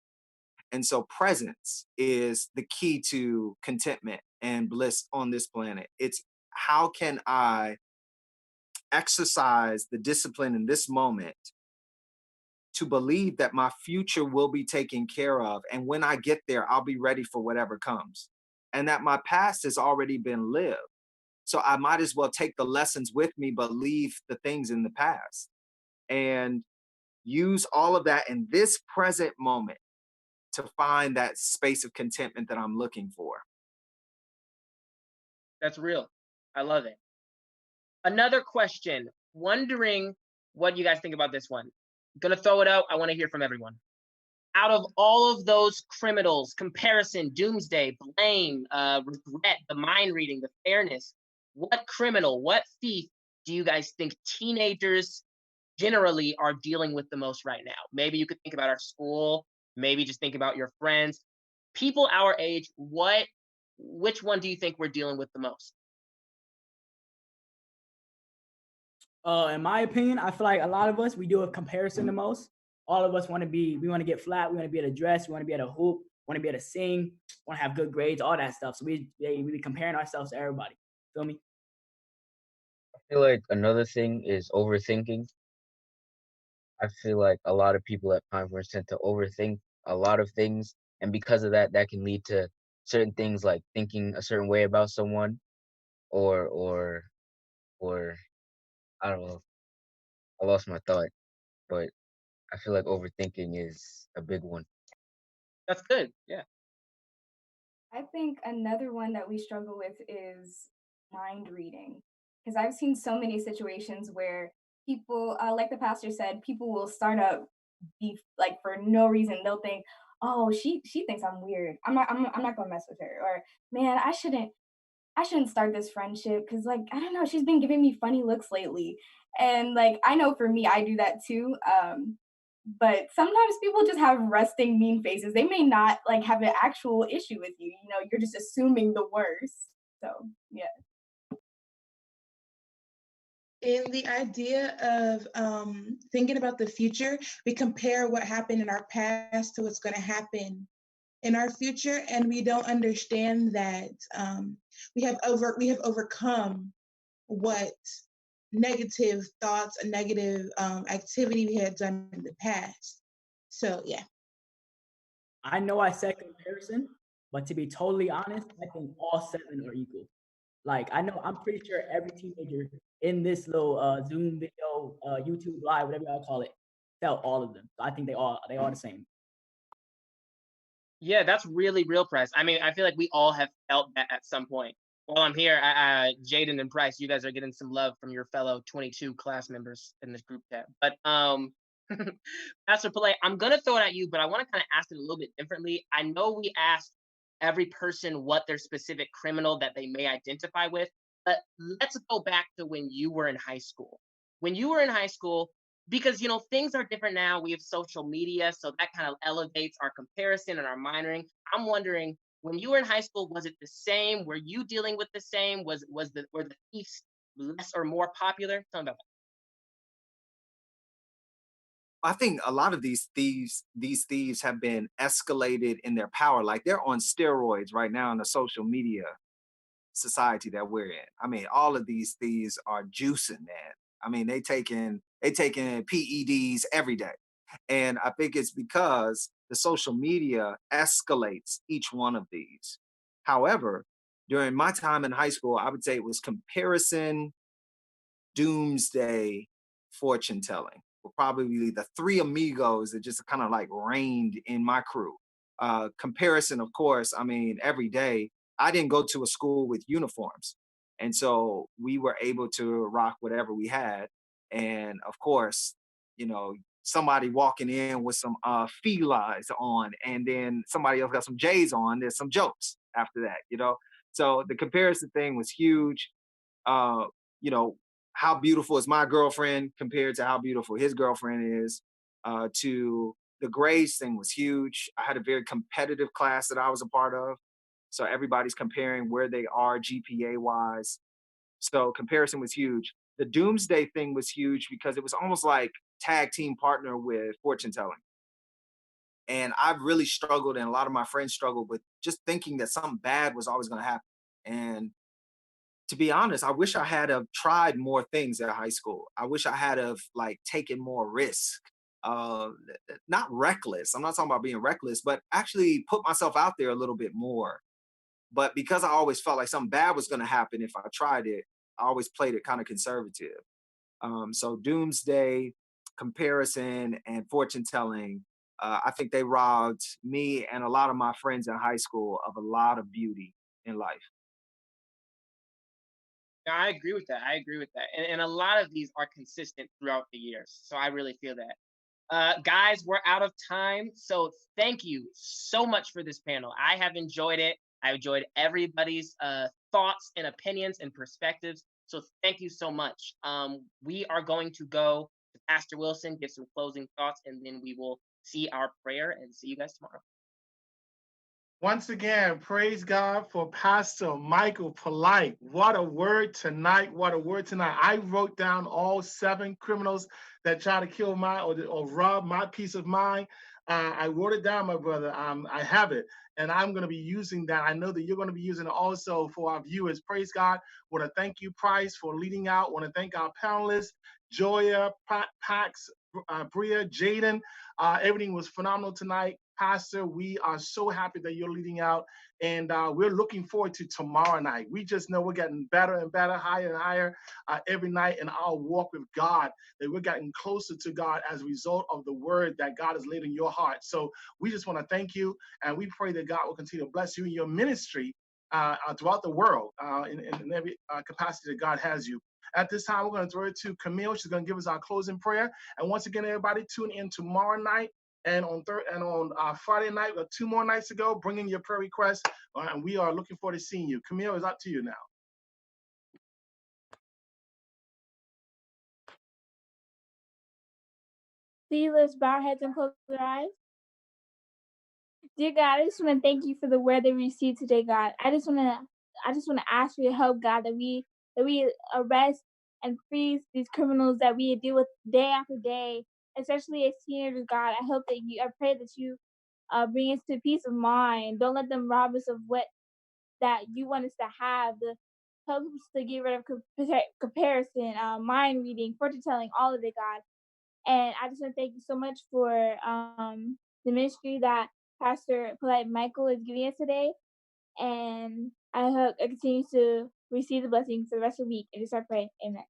And so presence is the key to contentment and bliss on this planet. It's how can I exercise the discipline in this moment to believe that my future will be taken care of. And when I get there, I'll be ready for whatever comes. And that my past has already been lived. So I might as well take the lessons with me, but leave the things in the past and use all of that in this present moment to find that space of contentment that I'm looking for. That's real. I love it. Another question. Wondering what you guys think about this one. Gonna throw it out. I want to hear from everyone. Out of all of those criminals, comparison, doomsday, blame, regret, the mind reading, the fairness, what criminal, what thief do you guys think teenagers generally are dealing with the most right now? Maybe you could think about our school, maybe just think about your friends. People our age, which one do you think we're dealing with the most? In my opinion, I feel like a lot of us we do a comparison the most. All of us we want to get flat, we want to be able to dress, we want to be able to hoop, want to be able to sing, want to have good grades, all that stuff. So we be comparing ourselves to everybody. Feel me? I feel like another thing is overthinking. I feel like a lot of people at conference tend to overthink a lot of things, and because of that, that can lead to certain things like thinking a certain way about someone, or or I don't know. I lost my thought, but I feel like overthinking is a big one. That's good. Yeah. I think another one that we struggle with is mind reading. Because I've seen so many situations where people, like the pastor said, people will start up beef like for no reason. They'll think, "Oh, she thinks I'm weird. I'm not gonna mess with her." Or, "Man, I shouldn't start this friendship because like I don't know, she's been giving me funny looks lately." And like I know for me, I do that too. But sometimes people just have resting mean faces. They may not like have an actual issue with you. You know, you're just assuming the worst. So yeah. In the idea of thinking about the future, we compare what happened in our past to what's going to happen in our future, and we don't understand that we have overcome what negative thoughts and negative activity we had done in the past. So yeah. I know I said comparison, but to be totally honest, I think all seven are equal. Like I know I'm pretty sure every teenager in this little Zoom video, YouTube live, whatever y'all call it, felt all of them. So I think they all the same. Yeah, that's really real, Price. I mean, I feel like we all have felt that at some point. While I'm here, Jaden and Price, you guys are getting some love from your fellow 22 class members in this group chat. But Pastor Pillay, I'm gonna throw it at you, but I want to kind of ask it a little bit differently. I know we asked every person what their specific criminal that they may identify with, but let's go back to when you were in high school. When you were in high school, because things are different now. We have social media, so that kind of elevates our comparison and our minoring. I'm wondering, when you were in high school, was it the same? Were you dealing with the same? Were the thieves less or more popular? Tell me about I think a lot of these thieves have been escalated in their power. Like they're on steroids right now in the social media. society that we're in. I mean, all of these thieves are juicing, man. I mean, they taking PEDs every day. And I think it's because the social media escalates each one of these. However, during my time in high school, I would say it was comparison, doomsday, fortune telling were probably the three amigos that just kind of like reigned in my crew. Comparison, of course, I mean, every day I didn't go to a school with uniforms. And so we were able to rock whatever we had. And of course, you know, somebody walking in with some felines on, and then somebody else got some J's on, there's some jokes after that, you know? So the comparison thing was huge. uh, you know, how beautiful is my girlfriend compared to how beautiful his girlfriend is. To the grades thing was huge. I had a very competitive class that I was a part of. So everybody's comparing where they are GPA wise. So comparison was huge. The doomsday thing was huge because it was almost like tag team partner with fortune telling. And I've really struggled, and a lot of my friends struggled with just thinking that something bad was always going to happen. And to be honest, I wish I had have tried more things at high school. I wish I had have like taken more risk. Uh, Not reckless. I'm not talking about being reckless, but actually put myself out there a little bit more. But because I always felt like something bad was going to happen if I tried it, I always played it kind of conservative. So doomsday, comparison, and fortune telling. I think they robbed me and a lot of my friends in high school of a lot of beauty in life. No, I agree with that. I agree with that. And a lot of these are consistent throughout the years. So I really feel that. Guys, we're out of time. So thank you so much for this panel. I have enjoyed it. I enjoyed everybody's thoughts and opinions and perspectives. So thank you so much. We are going to go to Pastor Wilson, give some closing thoughts, and then we will see our prayer and see you guys tomorrow. Once again, praise God for Pastor Michael Polite. What a word tonight. What a word tonight. I wrote down all 7 criminals that try to kill my or rob my peace of mind. I wrote it down, my brother. I have it, and I'm going to be using that. I know that you're going to be using it also for our viewers. Praise God. Want to thank you, Price, for leading out. Want to thank our panelists, Joya, Pax, Bria, Jaden. Everything was phenomenal tonight. Pastor, we are so happy that you're leading out, and we're looking forward to tomorrow night. We just know we're getting better and better, higher and higher every night in our walk with God, that we're getting closer to God as a result of the word that God has laid in your heart. So we just want to thank you, and we pray that God will continue to bless you in your ministry throughout the world in every capacity that God has you. At this time, we're going to throw it to Camille. She's going to give us our closing prayer. And once again, everybody, tune in tomorrow night. And on Friday night, we have 2 more nights to go. Bring in your prayer requests, and we are looking forward to seeing you. Camille, it's up to you now. Please let's bow our heads and close our eyes. Dear God, I just want to thank you for the word that we received today, God. I just want to ask for your help, God, that we arrest and freeze these criminals that we deal with day after day, especially as teenagers, God. I pray that you bring us to peace of mind. Don't let them rob us of what that you want us to have. Help us to get rid of comparison, mind reading, fortune telling, all of it, God. And I just want to thank you so much for the ministry that Pastor Polite Michael is giving us today. And I hope I continue to receive the blessings for the rest of the week. And just I pray. Amen.